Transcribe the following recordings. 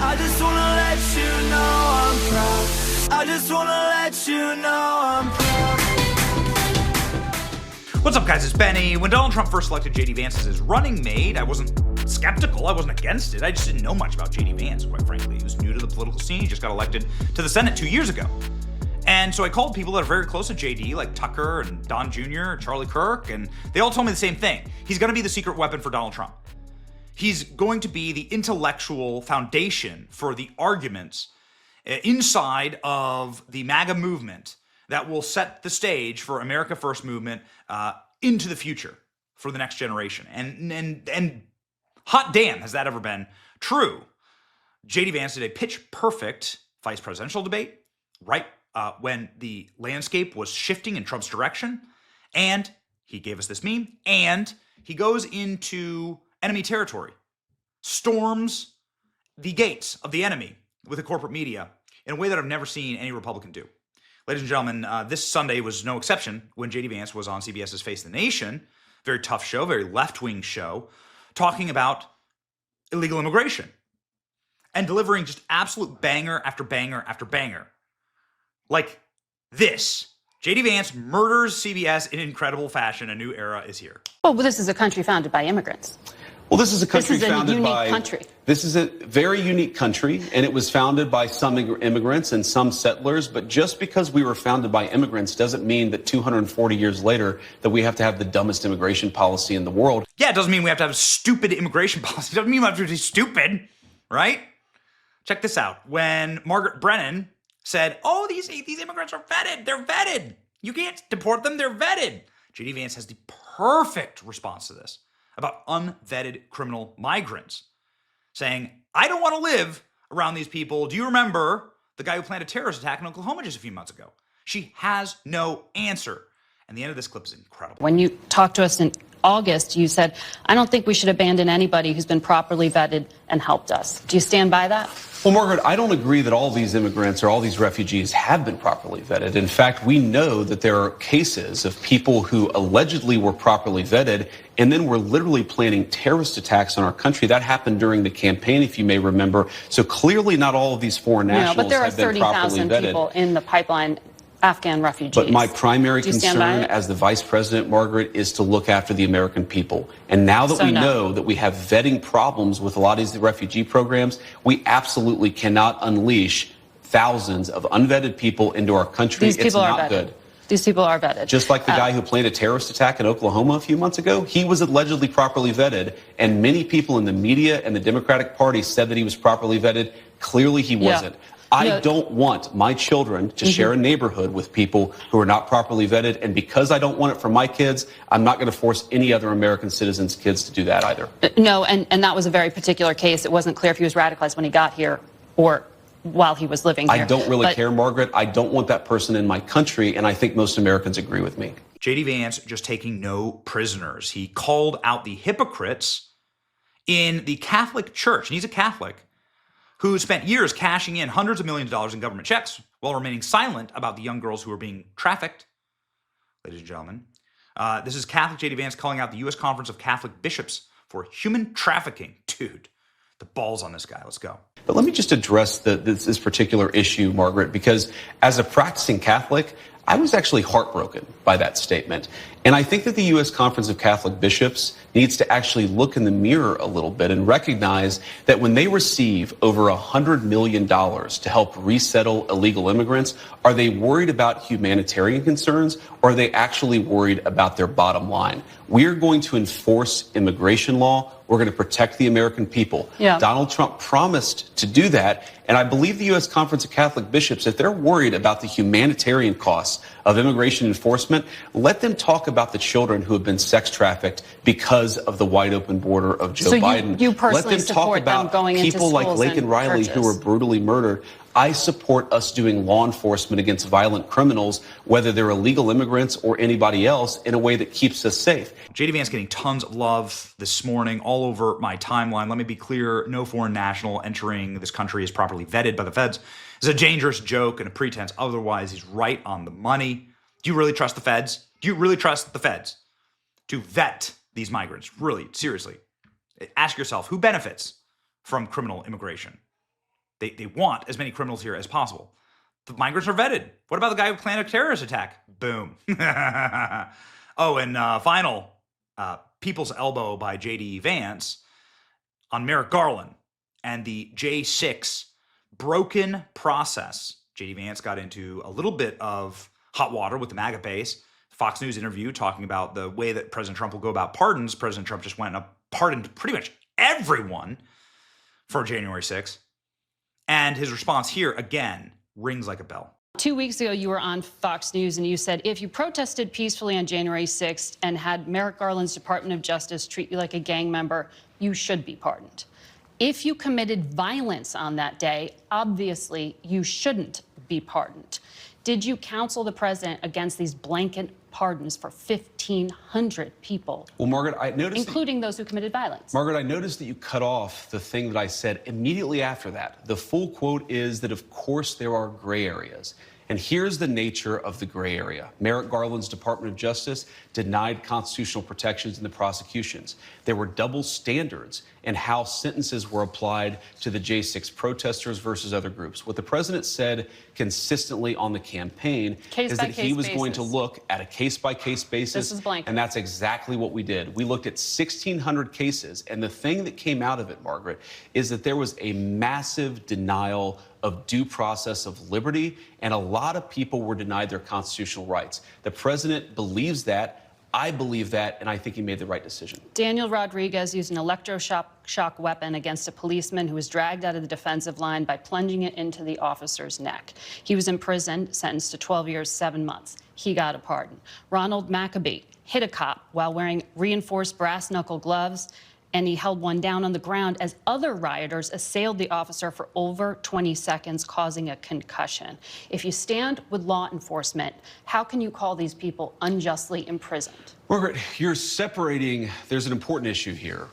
I just wanna let you know I'm proud. I just wanna let you know I'm proud. What's up, guys? It's Benny. When Donald Trump first selected J.D. Vance as his running mate, I wasn't skeptical. I wasn't against it. I just didn't know much about J.D. Vance, quite frankly. He was new to the political scene. He just got elected to the Senate 2 years ago. And so I called people that are very close to J.D., like Tucker and Don Jr., Charlie Kirk, and they all told me the same thing. He's going to be the secret weapon for Donald Trump. He's going to be the intellectual foundation for the arguments inside of the MAGA movement that will set the stage for America First movement into the future for the next generation. And hot damn, has that ever been true. J.D. Vance did a pitch perfect vice presidential debate right when the landscape was shifting in Trump's direction. And he gave us this meme, and he goes into enemy territory, storms the gates of the enemy with the corporate media in a way that I've never seen any Republican do. Ladies and gentlemen, this Sunday was no exception when J.D. Vance was on CBS's Face of the Nation. Very tough show, very left-wing show, talking about illegal immigration and delivering just absolute banger after banger after banger. Like this. J.D. Vance murders CBS in incredible fashion. A new era is here. Well, this is a country founded by immigrants. Well, this is a country founded by... country. This is a very unique country, and it was founded by some immigrants and some settlers. But just because we were founded by immigrants doesn't mean that 240 years later that we have to have the dumbest immigration policy in the world. Yeah, it doesn't mean we have to have a stupid immigration policy. It doesn't mean we have to be stupid, right? Check this out. When Margaret Brennan said, oh, these immigrants are vetted. They're vetted. You can't deport them. They're vetted. J.D. Vance has the perfect response to this about unvetted criminal migrants, saying, I don't want to live around these people. Do you remember the guy who planned a terrorist attack in Oklahoma just a few months ago? She has no answer. And the end of this clip is incredible. When you talked to us in August, you said, I don't think we should abandon anybody who's been properly vetted and helped us. Do you stand by that? Well, Margaret, I don't agree that all these immigrants or all these refugees have been properly vetted. In fact, we know that there are cases of people who allegedly were properly vetted and then were literally planning terrorist attacks on our country. That happened during the campaign, if you may remember. So clearly not all of these foreign nationals have been properly vetted. But there are 30,000 people in the pipeline, Afghan refugees. But my primary concern as the vice president, Margaret, is to look after the American people. And now that we know that we have vetting problems with a lot of these refugee programs, we absolutely cannot unleash thousands of unvetted people into our country. It's not good. These people are vetted. Just like the guy who planned a terrorist attack in Oklahoma a few months ago, he was allegedly properly vetted, and many people in the media and the Democratic Party said that he was properly vetted. Clearly he wasn't. I don't want my children to share a neighborhood with people who are not properly vetted, and because I don't want it for my kids, I'm not going to force any other American citizens' kids to do that either. No, and that was a very particular case. It wasn't clear if he was radicalized when he got here or while he was living here. I don't really care, Margaret. I don't want that person in my country, and I think most Americans agree with me. J.D. Vance just taking no prisoners. He called out the hypocrites in the Catholic Church, and he's a Catholic, who spent years cashing in hundreds of millions of dollars in government checks while remaining silent about the young girls who were being trafficked. Ladies and gentlemen, this is Catholic J.D. Vance calling out the U.S. Conference of Catholic Bishops for human trafficking. Dude, the balls on this guy. Let's go. But let me just address this particular issue, Margaret, because as a practicing Catholic, I was actually heartbroken by that statement. And I think that the U.S. Conference of Catholic Bishops needs to actually look in the mirror a little bit and recognize that when they receive over $100 million to help resettle illegal immigrants, are they worried about humanitarian concerns, or are they actually worried about their bottom line? We're going to enforce immigration law. We're going to protect the American people. Donald Trump promised to do that. And I believe the U.S. Conference of Catholic Bishops, if they're worried about the humanitarian costs of immigration enforcement, let them talk about the children who have been sex trafficked because of the wide open border of Joe Biden. You personally let them talk about people like Laken Riley who were brutally murdered. I support us doing law enforcement against violent criminals, whether they're illegal immigrants or anybody else, in a way that keeps us safe. J.D. Vance getting tons of love this morning all over my timeline. Let me be clear, no foreign national entering this country is properly vetted by the feds. It's a dangerous joke and a pretense. Otherwise, he's right on the money. Do you really trust the feds? Do you really trust the feds to vet these migrants? Really, seriously. Ask yourself, who benefits from criminal immigration? They want as many criminals here as possible. The migrants are vetted. What about the guy who planned a terrorist attack? Boom. Oh, and final, People's Elbow by J.D. Vance on Merrick Garland and the J6 broken process. J.D. Vance got into a little bit of hot water with the MAGA base. Fox News interview talking about the way that President Trump will go about pardons. President Trump just went and pardoned pretty much everyone for January 6th. And his response here, again, rings like a bell. 2 weeks ago, you were on Fox News and you said, if you protested peacefully on January 6th and had Merrick Garland's Department of Justice treat you like a gang member, you should be pardoned. If you committed violence on that day, obviously you shouldn't be pardoned. Did you counsel the president against these blanket pardons for 1,500 people? Well, Margaret, I noticed... Including those who committed violence. Margaret, I noticed that you cut off the thing that I said immediately after that. The full quote is that, of course, there are gray areas. And here's the nature of the gray area. Merrick Garland's Department of Justice denied constitutional protections in the prosecutions. There were double standards in how sentences were applied to the J6 protesters versus other groups. What the president said consistently on the campaign is that he was going to look at a case-by-case basis. This is blank. And that's exactly what we did. We looked at 1,600 cases. And the thing that came out of it, Margaret, is that there was a massive denial of due process of liberty, and a lot of people were denied their constitutional rights. The president believes that. I believe that, and I think he made the right decision. Daniel Rodriguez used an electroshock weapon against a policeman who was dragged out of the defensive line by plunging it into the officer's neck. He was imprisoned, sentenced to 12 years, 7 months. He got a pardon. Ronald Maccabee hit a cop while wearing reinforced brass knuckle gloves, and he held one down on the ground as other rioters assailed the officer for over 20 seconds, causing a concussion. If you stand with law enforcement, how can you call these people unjustly imprisoned? Margaret, you're separating, there's an important issue here.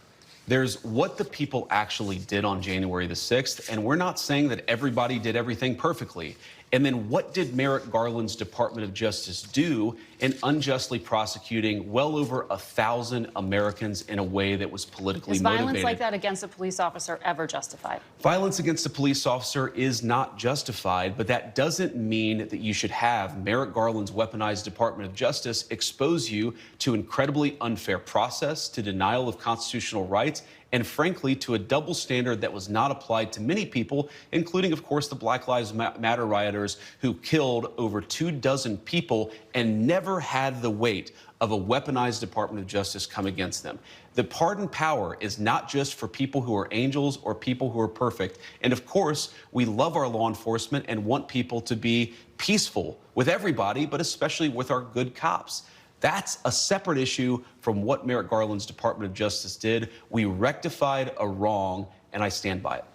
There's what the people actually did on January the 6th, and we're not saying that everybody did everything perfectly. And then what did Merrick Garland's Department of Justice do in unjustly prosecuting well over 1,000 Americans in a way that was politically motivated? Is violence like that against a police officer ever justified? Violence against a police officer is not justified, but that doesn't mean that you should have Merrick Garland's weaponized Department of Justice expose you to incredibly unfair process, to denial of constitutional rights, and frankly, to a double standard that was not applied to many people, including, of course, the Black Lives Matter rioters who killed over 24 people and never had the weight of a weaponized Department of Justice come against them. The pardon power is not just for people who are angels or people who are perfect. And of course, we love our law enforcement and want people to be peaceful with everybody, but especially with our good cops. That's a separate issue from what Merrick Garland's Department of Justice did. We rectified a wrong, and I stand by it.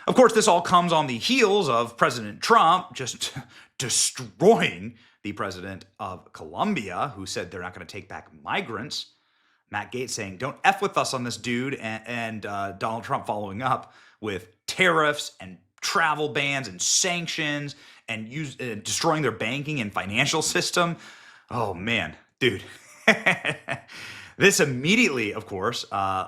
Of course, this all comes on the heels of President Trump just destroying the president of Colombia, who said they're not going to take back migrants. Matt Gaetz saying, don't F with us on this, dude. And Donald Trump following up with tariffs and travel bans and sanctions and destroying their banking and financial system. Oh, man. Dude, this immediately, of course,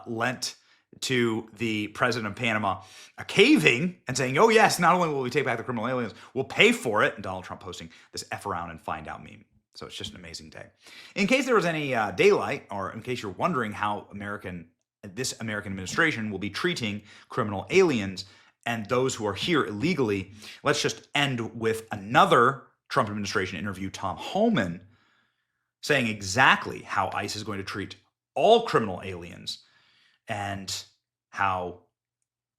lent to the president of Panama caving and saying, oh, yes, not only will we take back the criminal aliens, we'll pay for it. And Donald Trump posting this F around and find out meme. So it's just an amazing day. In case there was any daylight, or in case you're wondering how this American administration will be treating criminal aliens and those who are here illegally, let's just end with another Trump administration interview, Tom Homan, saying exactly how ICE is going to treat all criminal aliens and how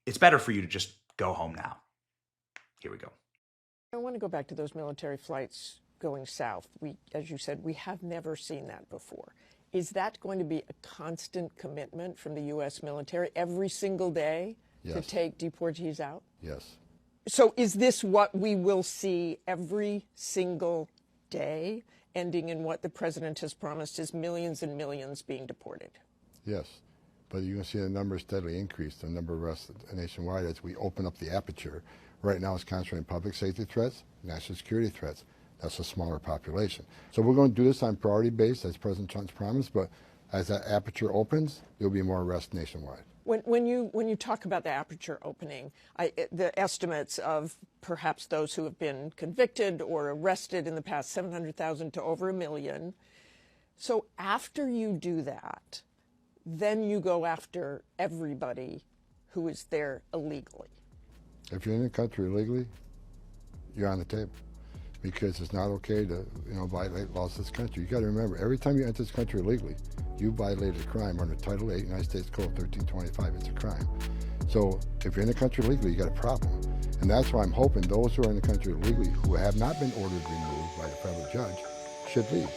it's better for you to just go home now. Here we go. I want to go back to those military flights going south. As you said, we have never seen that before. Is that going to be a constant commitment from the U.S. military every single day to take deportees out? Yes. So is this what we will see every single day, ending in what the president has promised is millions and millions being deported? Yes, but you can see the numbers steadily increase, the number of arrests nationwide as we open up the aperture. Right now it's concentrating public safety threats, national security threats. That's a smaller population. So we're going to do this on priority base, as President Trump's promised, but as that aperture opens, there'll be more arrests nationwide. When you talk about the aperture opening, the estimates of perhaps those who have been convicted or arrested in the past, 700,000 to over 1 million. So after you do that, then you go after everybody who is there illegally. If you're in the country illegally, you're on the table, because it's not okay to violate laws of this country. You got to remember, every time you enter this country illegally, you violated a crime under Title 8, United States Code 1325. It's a crime. So if you're in the country illegally, you got a problem. And that's why I'm hoping those who are in the country illegally who have not been ordered removed by the federal judge should leave.